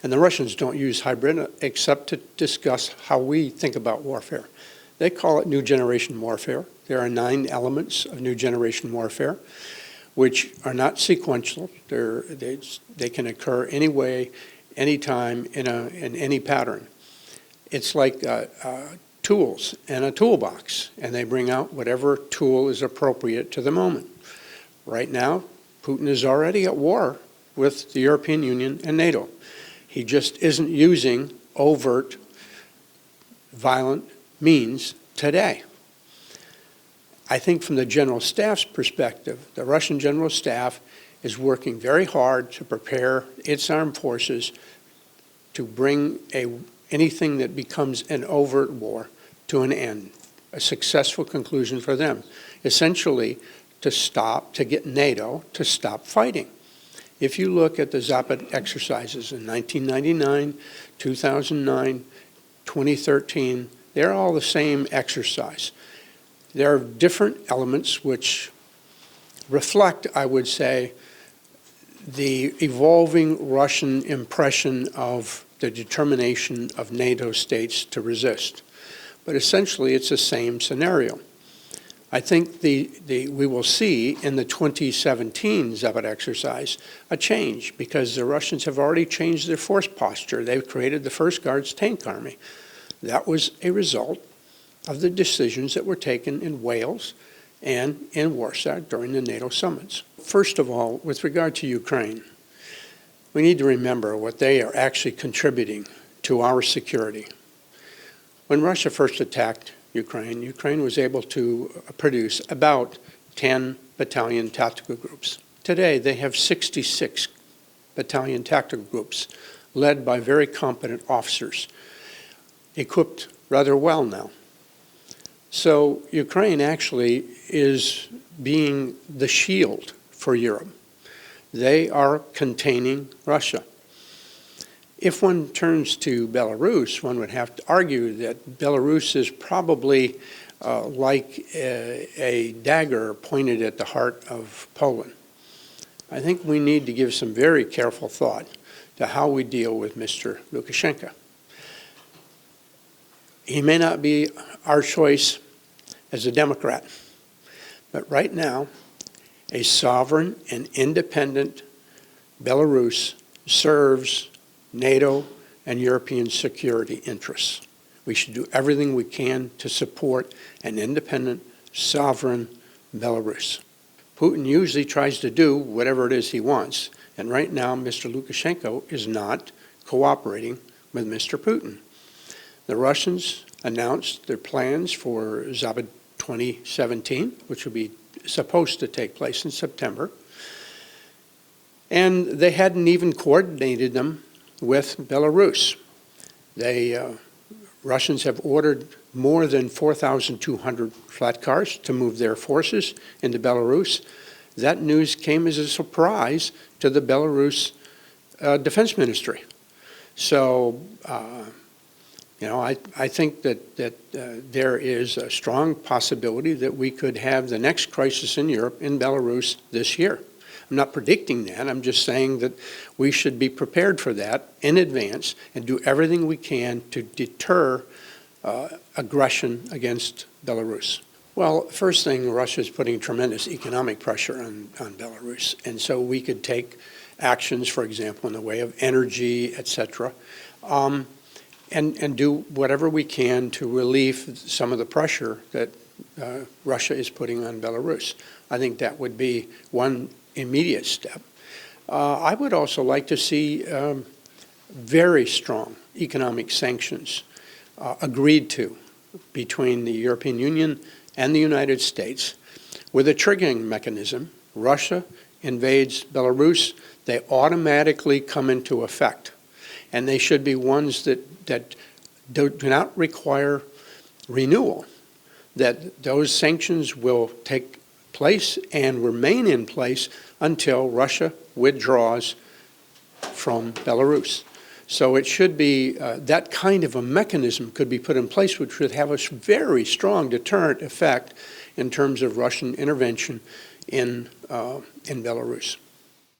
And the Russians don't use hybrid except to discuss how we think about warfare. They call it new generation warfare. There are 9 elements of new generation warfare, which are not sequential. They can occur any way, anytime, in any pattern. It's like tools in a toolbox, and they bring out whatever tool is appropriate to the moment. Right now, Putin is already at war with the European Union and NATO. He just isn't using overt, violent means today. I think from the General Staff's perspective, the Russian General Staff is working very hard to prepare its armed forces to bring anything that becomes an overt war to an end, a successful conclusion for them. Essentially, to get NATO to stop fighting. If you look at the Zapad exercises in 1999, 2009, 2013, they're all the same exercise. There are different elements which reflect, I would say, the evolving Russian impression of the determination of NATO states to resist. But essentially, it's the same scenario. I think we will see in the 2017 Zapad exercise a change, because the Russians have already changed their force posture. They've created the First Guards Tank Army. That was a result of the decisions that were taken in Wales and in Warsaw during the NATO summits. First of all, with regard to Ukraine, we need to remember what they are actually contributing to our security. When Russia first attacked Ukraine, Ukraine was able to produce about 10 battalion tactical groups. Today, they have 66 battalion tactical groups led by very competent officers, equipped rather well now. So Ukraine actually is being the shield for Europe. They are containing Russia. If one turns to Belarus, one would have to argue that Belarus is probably like a dagger pointed at the heart of Poland. I think we need to give some very careful thought to how we deal with Mr. Lukashenko. He may not be our choice as a Democrat, but right now, a sovereign and independent Belarus serves NATO and European security interests. We should do everything we can to support an independent, sovereign Belarus. Putin usually tries to do whatever it is he wants, and right now Mr. Lukashenko is not cooperating with Mr. Putin. The Russians announced their plans for Zapad 2017, which will be supposed to take place in September, and they hadn't even coordinated them with Belarus. Russians have ordered more than 4,200 flat cars to move their forces into Belarus. That news came as a surprise to the Belarus Defense Ministry. So, I think that there is a strong possibility that we could have the next crisis in Europe in Belarus this year. I'm not predicting that. I'm just saying that we should be prepared for that in advance and do everything we can to deter aggression against Belarus. Well, first thing, Russia is putting tremendous economic pressure on Belarus. And so we could take actions, for example, in the way of energy, et cetera, and do whatever we can to relieve some of the pressure that Russia is putting on Belarus. I think that would be one immediate step. I would also like to see very strong economic sanctions agreed to between the European Union and the United States with a triggering mechanism. Russia invades Belarus, they automatically come into effect. And they should be ones that do not require renewal, that those sanctions will take place and remain in place until Russia withdraws from Belarus. So it should be, that kind of a mechanism could be put in place, which would have a very strong deterrent effect in terms of Russian intervention in Belarus.